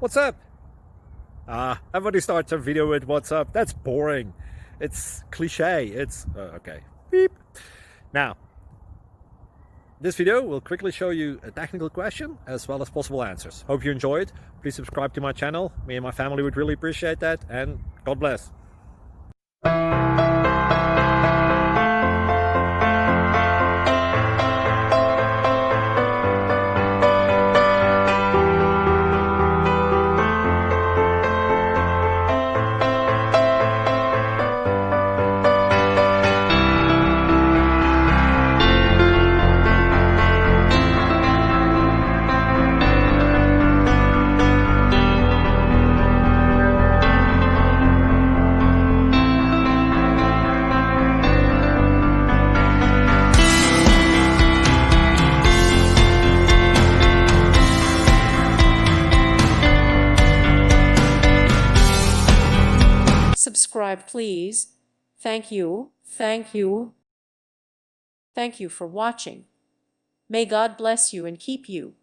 What's up? Everybody starts a video with what's up. That's boring. It's cliche. It's okay. Beep. Now, this video will quickly show you a technical question as well as possible answers. Hope you enjoy it. Please subscribe to my channel. Me and my family would really appreciate that, and God bless. Subscribe, please. Thank you. Thank you. Thank you for watching. May God bless you and keep you.